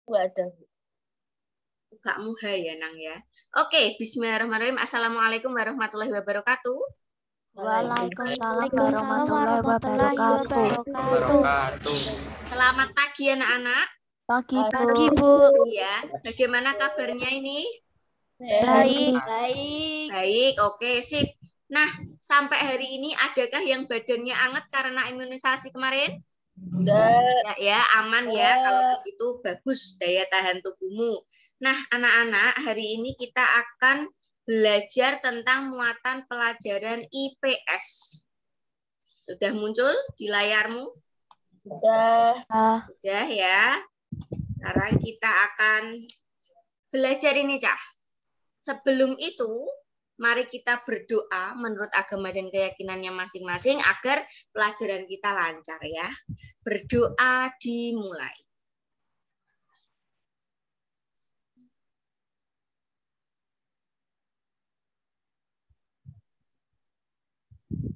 Enggak ada. Kak Muha ya, Nang ya. Oke, bismillahirrahmanirrahim. Assalamualaikum warahmatullahi wabarakatuh. Waalaikumsalam warahmatullahi wabarakatuh. Selamat pagi anak-anak. Pagi, Bu. Iya, bagaimana kabarnya ini? Baik. Baik, oke, sip. Nah, sampai hari ini adakah yang badannya anget karena imunisasi kemarin? Enggak. Ya, aman ya. Kalau begitu bagus daya tahan tubuhmu. Nah, anak-anak, hari ini kita akan belajar tentang muatan pelajaran IPS. Sudah muncul di layarmu? Sudah. Sudah ya. Sekarang kita akan belajar ini, Cah. Sebelum itu, mari kita berdoa menurut agama dan keyakinannya masing-masing agar pelajaran kita lancar ya. Berdoa dimulai.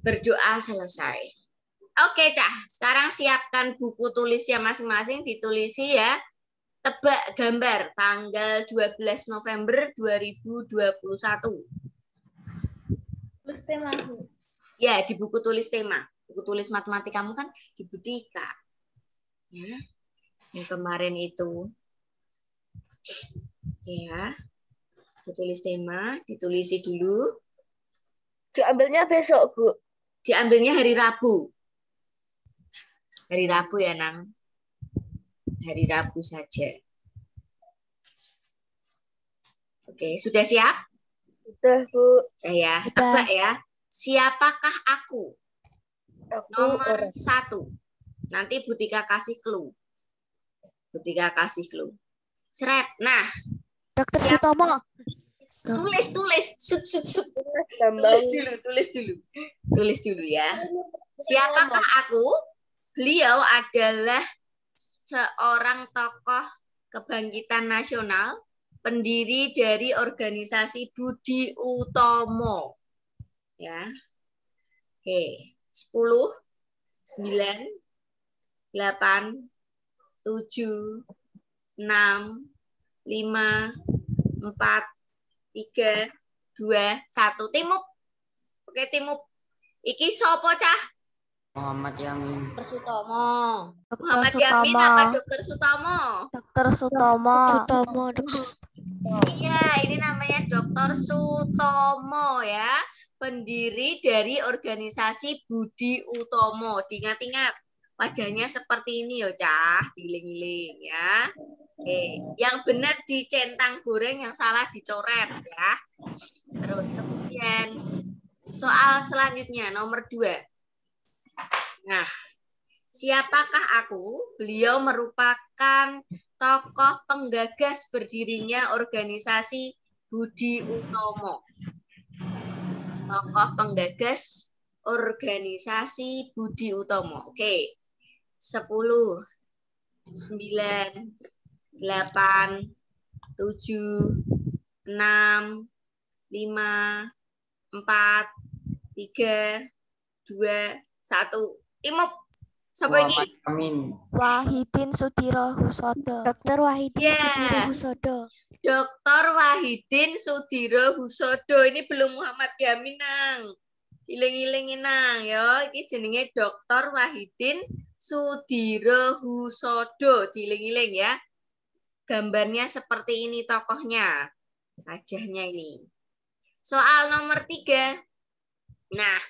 Berdoa selesai. Oke, Cah. Sekarang siapkan buku tulisnya masing-masing, ditulisi ya. Tebak gambar tanggal 12 November 2021. Tulis tema. Ya, di buku tulis tema. Buku tulis matematika kamu kan di Butika. Ya. Yang kemarin itu. Ya. Buku tulis tema, ditulisi dulu. Diambilnya besok, Bu. Diambilnya hari Rabu. Hari Rabu ya, Nang. Hari Rabu saja. Oke, sudah siap? Sudah, Bu. Ya, tebak ya. Siapakah aku? Aku Nomor orang. 1. Nanti Butika kasih clue. Butika kasih clue. Seret. Nah, Dokter Sutomo. tulis. Sut. Tambang. Tulis dulu ya. Siapakah aku? Beliau adalah seorang tokoh kebangkitan nasional, pendiri dari organisasi Budi Utomo. Ya. Oke, 10, 9, 8, 7, 6, 5, 4, 3, 2, 1. Timuk. Oke, Timuk. Iki sopo, Cah? Muhammad Yamin. Muhammad Yamin apa Dokter Sutomo? Dokter Sutomo. Iya, ini namanya Dokter Sutomo ya. Pendiri dari organisasi Budi Utomo. Diingat-ingat, wajahnya seperti ini yo, Cah. Giling-giling ya. Oke, yang benar dicentang goreng, yang salah dicoret ya. Terus kemudian soal selanjutnya nomor 2. Nah, siapakah aku? Beliau merupakan tokoh penggagas berdirinya organisasi Budi Utomo. Tokoh penggagas organisasi Budi Utomo. Oke. 10, 9, 8, 7, 6, 5, 4, 3, 2, 1. Timuk. Siapa ini? Amin. Wahidin Sudiro Husodo. Dokter Wahidin Sudiro Husodo. Dr. Wahidin Sudiro Husodo. Ini belum Muhammad Yamin, Nang. Iling-ilingin, Nang. Yo, ini jenenge Dr. Wahidin Sudiro Husodo. Diiling-iling ya. Gambarnya seperti ini tokohnya. Wajahnya ini. Soal nomor 3. Nah,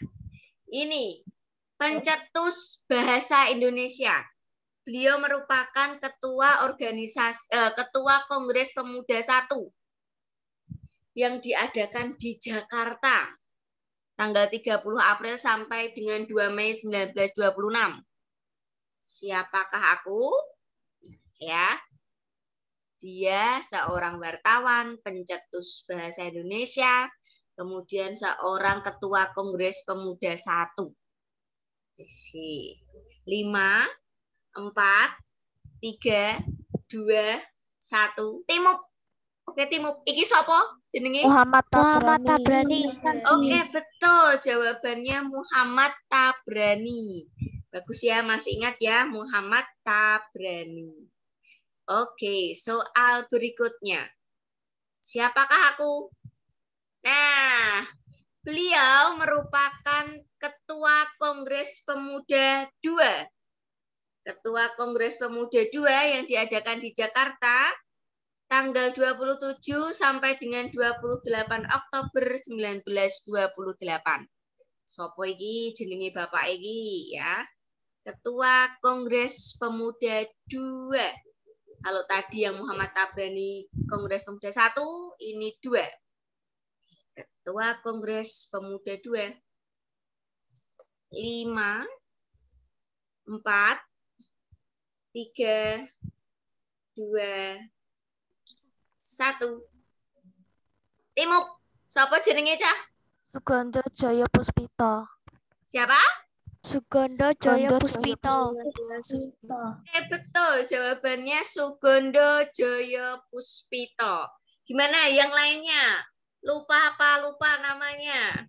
ini pencetus bahasa Indonesia. Beliau merupakan ketua ketua Kongres Pemuda 1 yang diadakan di Jakarta tanggal 30 April sampai dengan 2 Mei 1926. Siapakah aku? Ya. Dia seorang wartawan, pencetus bahasa Indonesia, kemudian seorang ketua Kongres Pemuda 1. 5, 4, 3, 2, 1. Timuk. Oke, Timuk. Iki sopo jenenge? Muhammad Tabrani. Oke, betul. Jawabannya Muhammad Tabrani. Bagus ya, masih ingat ya, Muhammad Tabrani. Oke, soal berikutnya. Siapakah aku? Nah, beliau merupakan Ketua Kongres Pemuda II. Ketua Kongres Pemuda II yang diadakan di Jakarta tanggal 27 sampai dengan 28 Oktober 1928. Sopo iki jenenge Bapak iki ya. Ketua Kongres Pemuda II. Kalau tadi yang Muhammad Tabrani Kongres Pemuda 1, ini 2. Ketua Kongres Pemuda 2. 5, 4, 3, 2, 1. Timuk. Siapa jenenge, Cah? Suganda Jaya Puspito. Siapa? Suganda Jaya Puspito. Betul. Jawabannya Sugondo Joyo Puspito. Gimana yang lainnya? Lupa apa? Lupa namanya?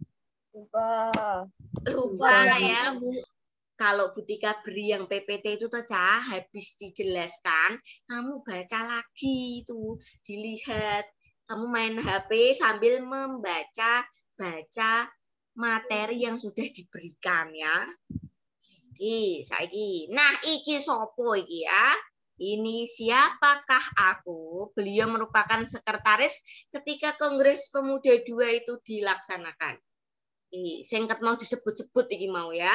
Lupa ya. Kalau Butika beri yang PPT itu tuh Cah, habis dijelaskan, kamu baca lagi itu, dilihat. Kamu main HP sambil membaca materi yang sudah diberikan ya. Saiki. Nah, iki sopo iki ya? Ini siapakah aku? Beliau merupakan sekretaris ketika Kongres Pemuda II itu dilaksanakan. Singkat mau disebut-sebut iki mau ya.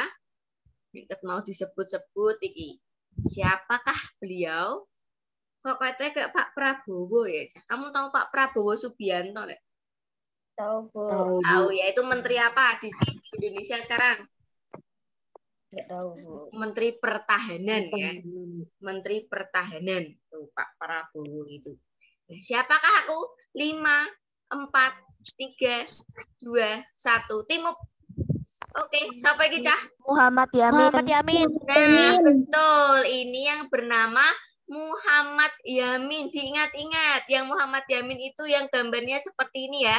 Singkat mau disebut-sebut iki. Siapakah beliau? Kok katanya kayak Pak Prabowo ya? Kamu tahu Pak Prabowo Subianto enggak? Tahu, Bu. Tahu ya, itu menteri apa di Indonesia sekarang? Nggak tahu, Bu. Menteri Pertahanan ya. Menteri Pertahanan tuh Pak Prabowo itu. Nah, siapakah aku? 5, 4, 3, 2, 1. Timuk. Oke, siapa ini Cah? Muhammad Yamin. Nah, betul. Ini yang bernama Muhammad Yamin. Diingat-ingat, yang Muhammad Yamin itu yang gambarnya seperti ini ya.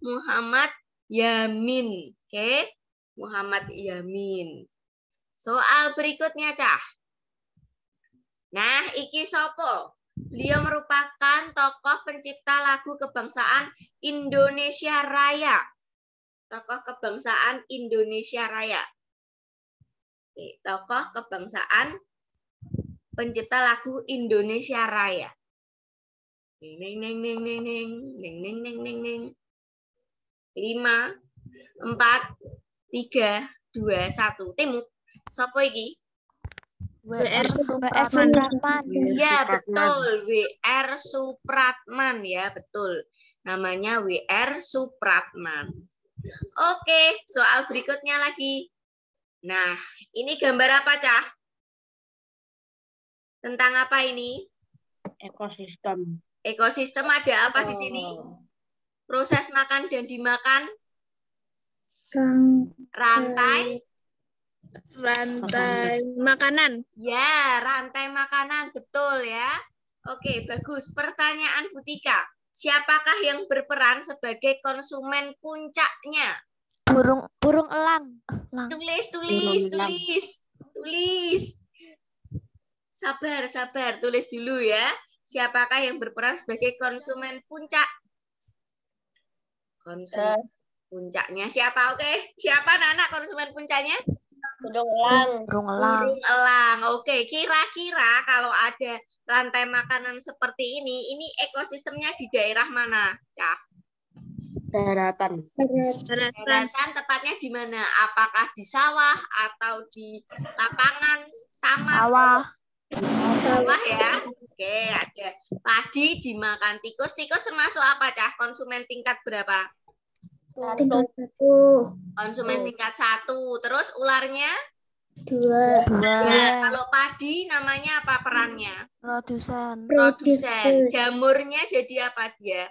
Muhammad Yamin. Oke, Muhammad Yamin. Soal berikutnya, Cah. Nah, iki sopo? Beliau merupakan tokoh pencipta lagu kebangsaan Indonesia Raya. Tokoh kebangsaan Indonesia Raya. Oke, tokoh kebangsaan pencipta lagu Indonesia Raya. Neng neng neng neng neng neng neng neng neng neng. 5, 4, 3, 2, 1. Timuk. Sopo iki? WR Supratman. Iya, betul. WR Supratman ya, betul. Namanya WR Supratman. Oke, soal berikutnya lagi. Nah, ini gambar apa, Cah? Tentang apa ini? Ekosistem. Ekosistem ada apa di sini? Proses makan dan dimakan? Rantai makanan. Ya, rantai makanan, betul ya. Oke, bagus. Pertanyaan Butika, siapakah yang berperan sebagai konsumen puncaknya? Burung elang. Tulis. Sabar, tulis dulu ya. Siapakah yang berperan sebagai konsumen puncak? Konsumen puncaknya siapa? Oke, siapa anak konsumen puncaknya? Burung elang. Oke, kira-kira kalau ada rantai makanan seperti ini ekosistemnya di daerah mana, Cah? Daratan. Tepatnya di mana? Apakah di sawah atau di lapangan, taman? Sawah ya. Oke, ada padi dimakan tikus. Tikus termasuk apa, Cah? Konsumen tingkat berapa? Tingkat 1. Konsumen tingkat 1. Terus ularnya? 2. Nah, kalau padi namanya apa perannya? Produsen. Jamurnya jadi apa dia?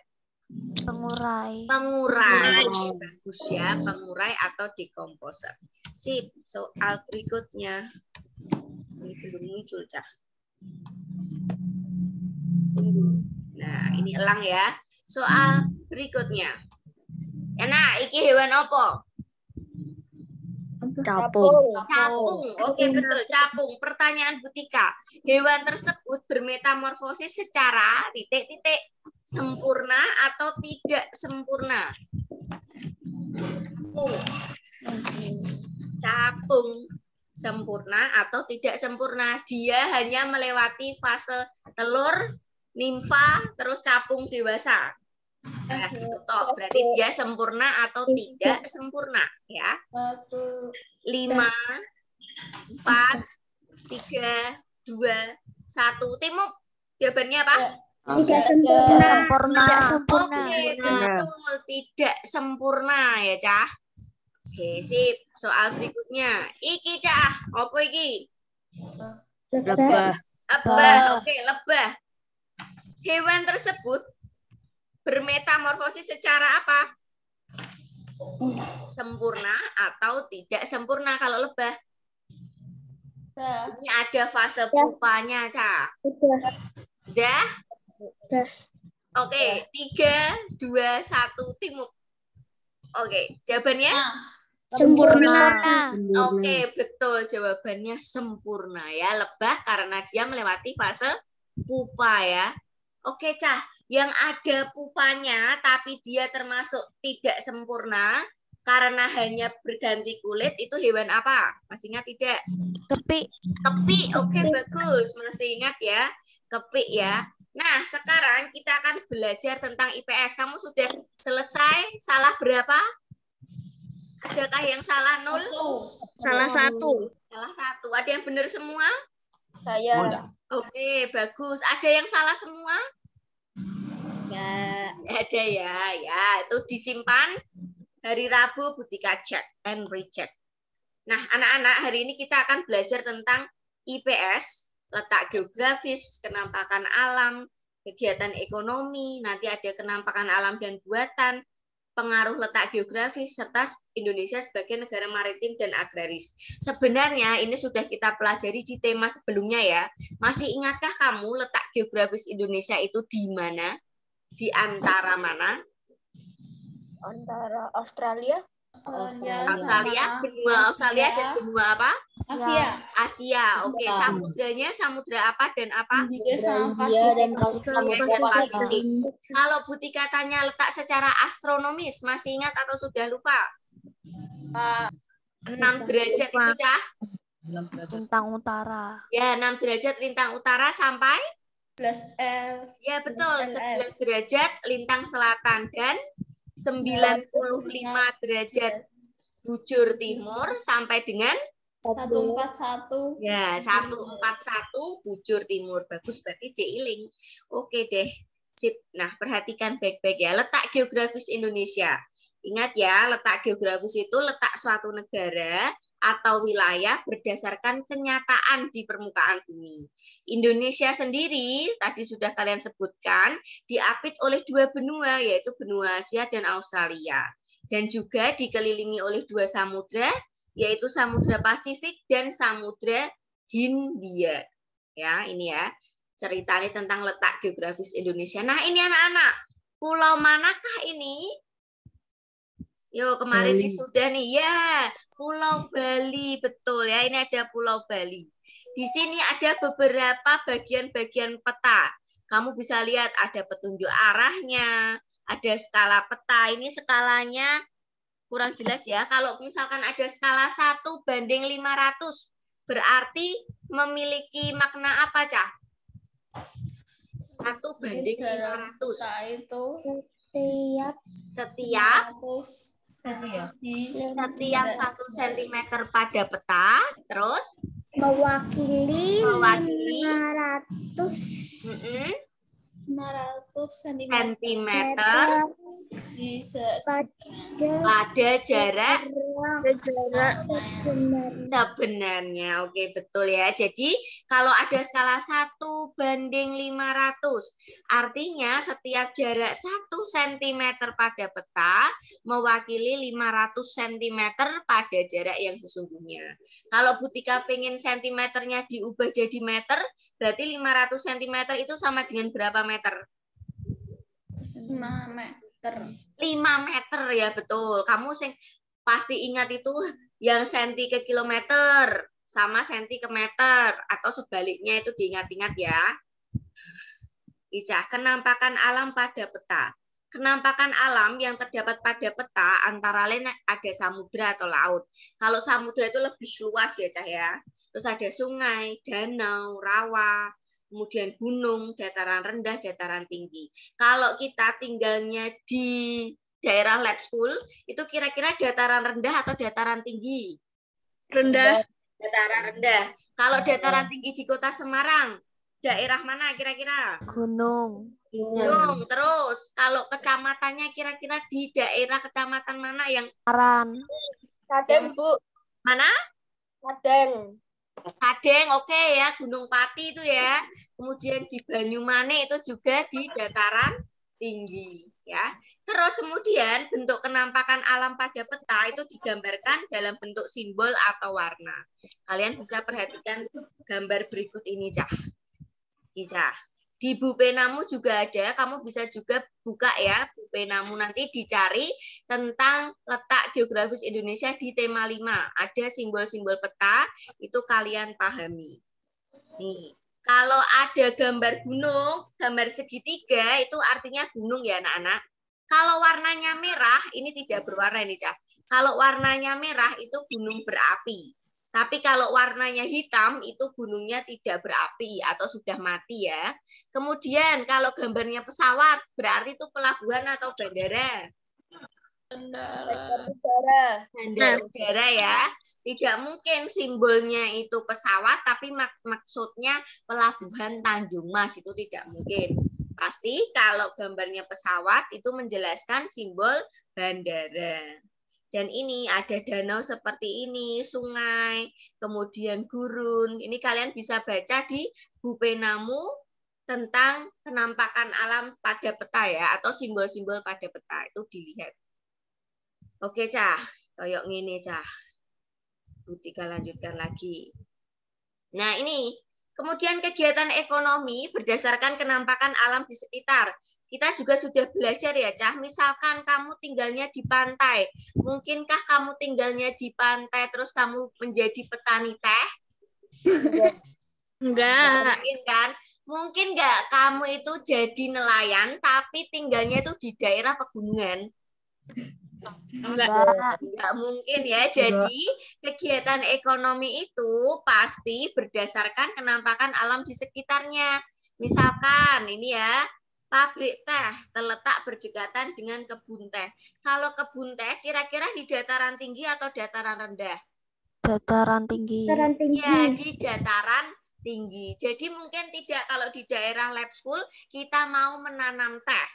Pengurai. Bagus ya, pengurai atau dekomposer. Sip, soal berikutnya. Ini belum muncul, Cah. Tunggu. Nah, ini elang ya. Soal berikutnya. Nah, iki hewan apa? Capung. Capung. Oke, betul, capung. Pertanyaan Butika. hewan tersebut bermetamorfosis secara titik-titik sempurna atau tidak sempurna. Capung sempurna atau tidak sempurna. Dia hanya melewati fase telur, nimfa, terus capung dewasa. Nah, gitu toh. Berarti dia sempurna atau tidak sempurna, ya. 5, 4, 3, 2, 1. Timuk, jawabannya apa? Tidak sempurna. Tidak sempurna. Oke, betul. Tidak sempurna ya, Cah. Oke, sip. Soal berikutnya. Iki, Cah. Apa iki? Lebah. Lebah. Oke, lebah. Hewan tersebut bermetamorfosis secara apa? Sempurna atau tidak sempurna kalau lebah? Ini ada fase pupanya, Cah. Udah? Oke, 3, 2, 1, Timuk. Oke, jawabannya? Sempurna. Oke, betul. Jawabannya sempurna ya. Lebah karena dia melewati fase pupa ya. Oke, Cah. Yang ada pupanya tapi dia termasuk tidak sempurna karena hanya berganti kulit, itu hewan apa? Masih ingat tidak? Kepi. Kepi. Oke, bagus. Masih ingat ya? Kepi ya. Nah, sekarang kita akan belajar tentang IPS. Kamu sudah selesai? Salah berapa? Adakah yang salah? 0? Salah 1. Salah 1. Ada yang benar semua? Saya. Oke, bagus. Ada yang salah semua? Ya. Ada ya. Ya, itu disimpan hari Rabu, Butika check and recheck. Nah, anak-anak, hari ini kita akan belajar tentang IPS, letak geografis, kenampakan alam, kegiatan ekonomi, nanti ada kenampakan alam dan buatan, pengaruh letak geografis, serta Indonesia sebagai negara maritim dan agraris. Sebenarnya ini sudah kita pelajari di tema sebelumnya ya. Masih ingatkah kamu letak geografis Indonesia itu di mana? Di antara mana? Antara Australia. Benua Australia dan benua apa? Asia. Oke, samudranya samudra apa dan apa? Pasifik. Kalau Butika tanya letak secara astronomis, masih ingat atau sudah lupa? 6 derajat itu, Cah? Lintang utara. Ya, 6 derajat lintang utara sampai? 11 Ya, betul. 11 derajat lintang selatan dan 95 derajat bujur timur sampai dengan 141. ya 141 bujur timur. Bagus, berarti Ciiling. Oke deh. Sip. Nah, perhatikan baik-baik ya letak geografis Indonesia. Ingat ya, letak geografis itu letak suatu negara atau wilayah berdasarkan kenyataan di permukaan bumi. Indonesia sendiri, tadi sudah kalian sebutkan, diapit oleh 2 benua, yaitu benua Asia dan Australia. Dan juga dikelilingi oleh 2 samudra, yaitu Samudra Pasifik dan Samudra Hindia. Ya, ini ya, ceritanya tentang letak geografis Indonesia. Nah, ini anak-anak, pulau manakah ini? Yo, kemarin sudah nih, ya, Pulau Bali, betul ya, ini ada Pulau Bali. Di sini ada beberapa bagian-bagian peta. Kamu bisa lihat ada petunjuk arahnya, ada skala peta. Ini skalanya kurang jelas ya. Kalau misalkan ada skala 1:500, berarti memiliki makna apa, Cah? 1:500. Setiap 1 cm pada peta, terus Mewakili 500 cm pada jarak sebenarnya. sebenarnya. Oke, betul ya. Jadi kalau ada skala 1:500, artinya setiap jarak 1 cm pada peta mewakili 500 cm pada jarak yang sesungguhnya. Kalau Butika pengen sentimeternya diubah jadi meter, berarti 500 cm itu sama dengan berapa meter? 5 meter. 5 meter ya, betul. Kamu pasti ingat itu yang senti ke kilometer. sama sentimeter atau sebaliknya itu diingat-ingat ya. Icah, kenampakan alam pada peta. Kenampakan alam yang terdapat pada peta antara lain ada samudra atau laut. Kalau samudra itu lebih luas ya, Cah ya. Terus ada sungai, danau, rawa, kemudian gunung, dataran rendah, dataran tinggi. Kalau kita tinggalnya di daerah lab school, itu kira-kira dataran rendah atau dataran tinggi? Rendah. Dataran rendah. Kalau dataran tinggi di Kota Semarang, daerah mana kira-kira? Gunung. Gunung. Terus kalau kecamatannya kira-kira di daerah kecamatan mana yang Aran. Kadeng, Bu. mana? Kadeng. Kadeng, oke ya, Gunung Pati itu ya. Kemudian di Banyumane itu juga di dataran tinggi ya. Terus kemudian bentuk kenampakan alam pada peta itu digambarkan dalam bentuk simbol atau warna. Kalian bisa perhatikan gambar berikut ini, Cah. Cah. Di Bupenamu juga ada, kamu bisa juga buka ya, Bupenamu nanti dicari tentang letak geografis Indonesia di tema 5. Ada simbol-simbol peta, itu kalian pahami. Nih, kalau ada gambar gunung, gambar segitiga, itu artinya gunung ya anak-anak. Kalau warnanya merah, ini tidak berwarna ini, Cah. Kalau warnanya merah, itu gunung berapi. Tapi kalau warnanya hitam, itu gunungnya tidak berapi atau sudah mati ya. Kemudian kalau gambarnya pesawat, berarti itu pelabuhan atau bandara? Bandara udara ya. Tidak mungkin simbolnya itu pesawat, tapi maksudnya pelabuhan Tanjung Mas, itu tidak mungkin. Pasti kalau gambarnya pesawat, itu menjelaskan simbol bandara. Dan ini ada danau seperti ini, sungai, kemudian gurun. Ini kalian bisa baca di Bupenamu tentang kenampakan alam pada peta ya, atau simbol-simbol pada peta. Itu dilihat. Oke, Cah. Kayak gini, Cah. Butika lanjutkan lagi. Nah, ini. Kemudian kegiatan ekonomi berdasarkan kenampakan alam di sekitar. Kita juga sudah belajar ya, Cah. Misalkan kamu tinggalnya di pantai. Mungkinkah kamu tinggalnya di pantai terus kamu menjadi petani teh? Enggak. Mungkin kan? Mungkin nggak kamu itu jadi nelayan tapi tinggalnya itu di daerah pegunungan? Enggak mungkin ya. Jadi kegiatan ekonomi itu pasti berdasarkan kenampakan alam di sekitarnya. Misalkan ini ya, pabrik teh terletak berdekatan dengan kebun teh. Kalau kebun teh kira-kira di dataran tinggi atau dataran rendah? Dataran tinggi. Ya, di dataran tinggi. Jadi mungkin tidak kalau di daerah lab school kita mau menanam teh.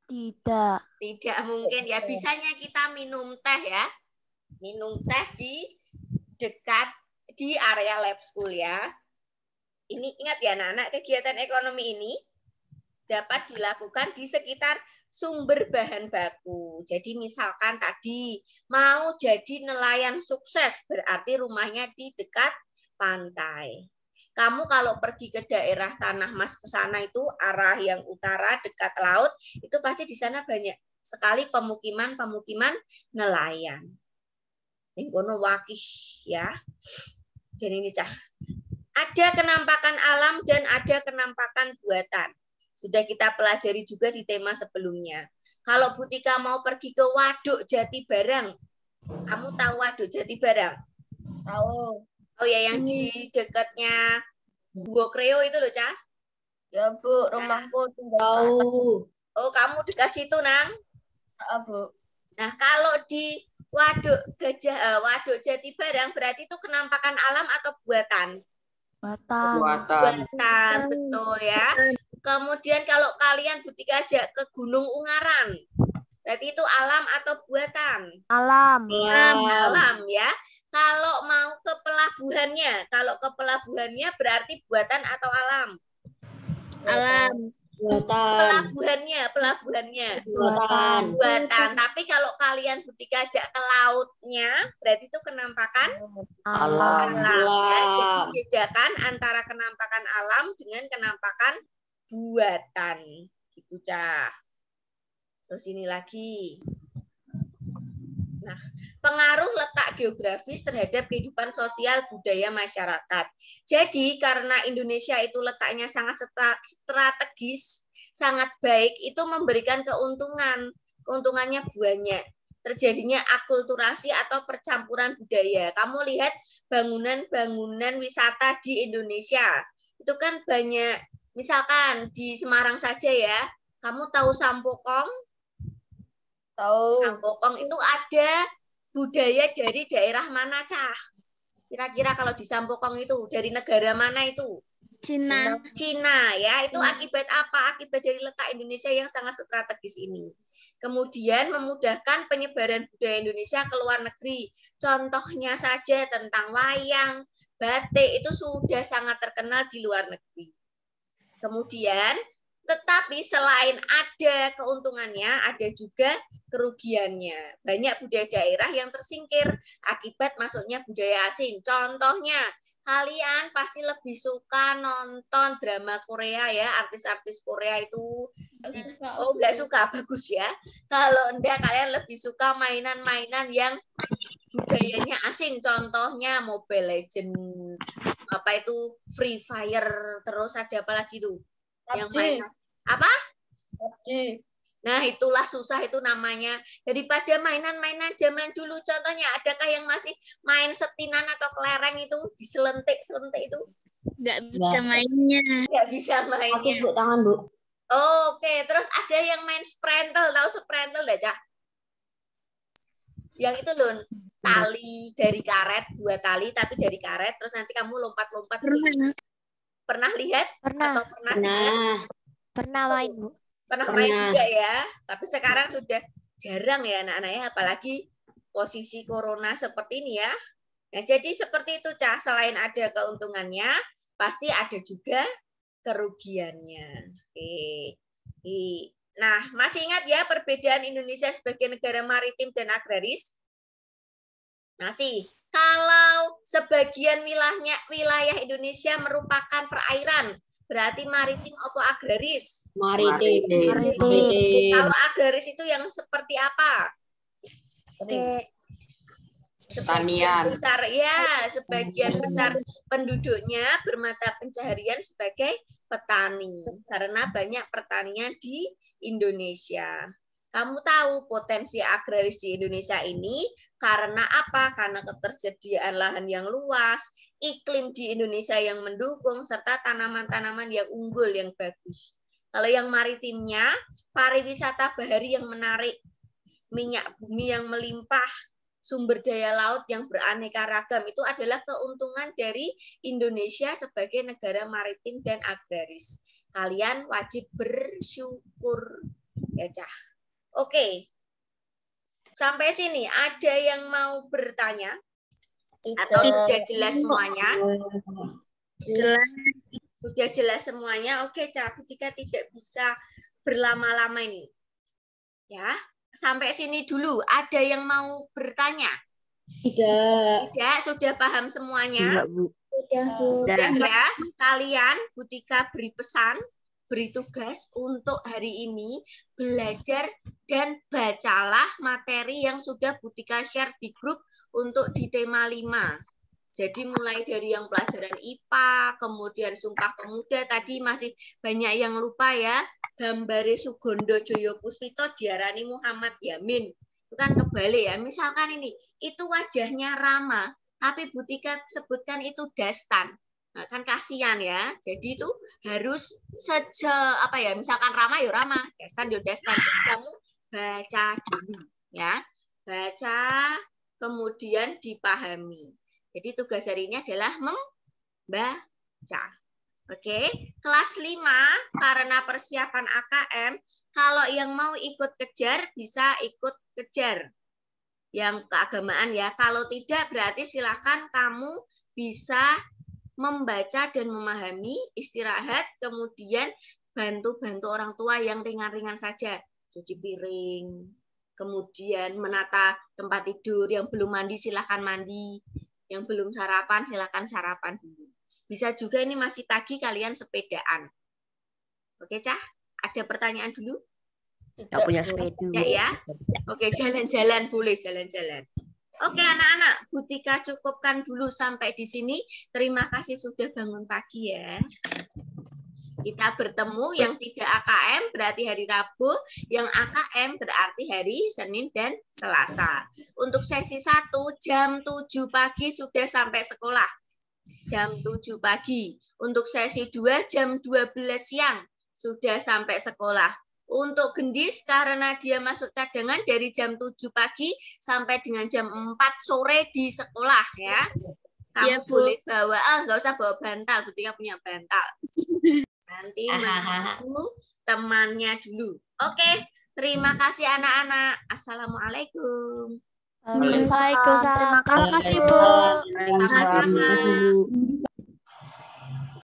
Tidak mungkin ya. Bisanya kita minum teh ya. Minum teh di dekat di area lab school ya. Ini ingat ya anak-anak, kegiatan ekonomi ini dapat dilakukan di sekitar sumber bahan baku. Jadi misalkan tadi mau jadi nelayan sukses, berarti rumahnya di dekat pantai. Kamu kalau pergi ke daerah Tanah Mas ke sana itu arah yang utara dekat laut, itu pasti di sana banyak sekali pemukiman nelayan. Lingkono wakih ya. Dan ini Cah. Ada kenampakan alam dan ada kenampakan buatan. Sudah kita pelajari juga di tema sebelumnya. Kalau Butika mau pergi ke Waduk Jati Barang, kamu tahu Waduk Jati Barang? Tahu. Oh ya, yang di dekatnya Buo Kreo itu loh, Cah? Ya, Bu, rumahku tahu. Oh, kamu dekat situ, Nang? Bu. Nah, kalau di Waduk Jati Barang berarti itu kenampakan alam atau buatan? Buatan, betul ya. Kemudian kalau kalian Butika ajak ke Gunung Ungaran, berarti itu alam atau buatan? Alam ya. Kalau mau ke pelabuhannya berarti buatan atau alam? Alam. Pelabuhannya. Buatan. Tapi kalau kalian Butika ajak ke lautnya, berarti itu kenampakan alam. Ya. Jadi bedakan antara kenampakan alam dengan kenampakan buatan. Gitu, Cah. Terus ini lagi. Nah, pengaruh letak geografis terhadap kehidupan sosial budaya masyarakat. Jadi karena Indonesia itu letaknya sangat strategis, sangat baik, itu memberikan keuntungan. Keuntungannya banyak. Terjadinya akulturasi atau percampuran budaya. Kamu lihat bangunan-bangunan wisata di Indonesia. Itu kan banyak, misalkan di Semarang saja ya. Kamu tahu Sampokong? Tahu. Sampokong itu ada budaya dari daerah mana, Cah? Kira-kira kalau di Sampokong itu dari negara mana itu? Cina. Cina ya. Itu akibat apa? Akibat dari letak Indonesia yang sangat strategis ini. Kemudian memudahkan penyebaran budaya Indonesia ke luar negeri. Contohnya saja tentang wayang, batik itu sudah sangat terkenal di luar negeri. Kemudian tetapi selain ada keuntungannya, ada juga kerugiannya. Banyak budaya daerah yang tersingkir akibat masuknya budaya asing. Contohnya, kalian pasti lebih suka nonton drama Korea ya, artis-artis Korea itu. Oh, nggak suka, bagus ya. Kalau enggak, kalian lebih suka mainan-mainan yang budayanya asing. Contohnya Mobile Legends, apa itu Free Fire, terus ada apa lagi tuh? Yang main apa? PUBG. Nah, itulah susah itu namanya. Daripada mainan-mainan zaman dulu, contohnya adakah yang masih main setinan atau kelereng itu diselentik-selentik itu? Nggak bisa mainnya. Nggak bisa mainnya. Aku tangan, Bu. Oke, terus ada yang main sprentel, tahu sprentel enggak, Cah? Yang itu loh, tali dari karet, 2 tali tapi dari karet, terus nanti kamu lompat-lompat. Pernah lihat? Pernah. Atau pernah dengar? Pernah main, Bu. Pernah main juga ya, tapi sekarang sudah jarang ya anak-anaknya, apalagi posisi corona seperti ini ya. Nah, jadi seperti itu, Cah. Selain ada keuntungannya, pasti ada juga kerugiannya. Oke. Nah, masih ingat ya perbedaan Indonesia sebagai negara maritim dan agraris? Masih. Kalau sebagian wilayah Indonesia merupakan perairan, berarti maritim atau agraris? Maritim. Kalau agraris itu yang seperti apa? Sebagian besar ya, sebagian besar penduduknya bermata pencaharian sebagai petani karena banyak pertanian di Indonesia. Kamu tahu potensi agraris di Indonesia ini karena apa? Karena ketersediaan lahan yang luas, iklim di Indonesia yang mendukung, serta tanaman-tanaman yang unggul, yang bagus. Kalau yang maritimnya, pariwisata bahari yang menarik, minyak bumi yang melimpah, sumber daya laut yang beraneka ragam, itu adalah keuntungan dari Indonesia sebagai negara maritim dan agraris. Kalian wajib bersyukur, ya, Cah. Oke, sampai sini ada yang mau bertanya? Atau sudah jelas semuanya? Jelas. Sudah jelas semuanya? Oke, Cak. Jika tidak bisa berlama-lama ini. Ya, sampai sini dulu. Ada yang mau bertanya? Tidak. Tidak, sudah paham semuanya? Enggak, Bu. Sudah ya. Kalian, Bu Tika beri pesan, beri tugas untuk hari ini belajar dan bacalah materi yang sudah Bu Tika share di grup untuk di tema 5. Jadi mulai dari yang pelajaran IPA, kemudian Sumpah Pemuda, tadi masih banyak yang lupa ya. Gambare Sugondo Joyo Puspito diarani Muhammad Yamin. Itu kan kebalik ya. Misalkan ini, itu wajahnya Rama, tapi Bu Tika sebutkan itu Dastan. Nah, kan kasihan ya. Jadi itu harus misalkan Rama ya Rama, Dastan ya Dastan. Jadi kamu baca dulu ya. Baca kemudian dipahami. Jadi tugas hari ini adalah membaca. Oke, kelas 5 karena persiapan AKM, kalau yang mau ikut kejar bisa ikut kejar. Yang keagamaan ya. Kalau tidak berarti silakan kamu bisa membaca dan memahami, istirahat, kemudian bantu-bantu orang tua yang ringan-ringan saja. Cuci piring, kemudian menata tempat tidur, yang belum mandi silakan mandi, yang belum sarapan silakan sarapan dulu. Bisa juga ini masih pagi kalian sepedaan. Oke, Cah? Ada pertanyaan dulu? Nggak punya sepeda. Ya. Oke, jalan-jalan boleh jalan-jalan. Oke, anak-anak, Bu Tika cukupkan dulu sampai di sini. Terima kasih sudah bangun pagi ya. Kita bertemu yang 3 AKM berarti hari Rabu, yang AKM berarti hari Senin dan Selasa. Untuk sesi 1 jam 7 pagi sudah sampai sekolah. Jam 7 pagi. Untuk sesi 2 jam 12 siang sudah sampai sekolah. Untuk Gendis karena dia masuk cadangan dari jam 7 pagi sampai dengan jam 4 sore di sekolah ya. Kamu Iya, Bu. boleh bawa, nggak usah bawa bantal, Bu Tika punya bantal. Nanti menunggu temannya dulu. Oke, terima kasih anak-anak. Assalamualaikum. Waalaikumsalam. Terima kasih, Bu. Sama-sama.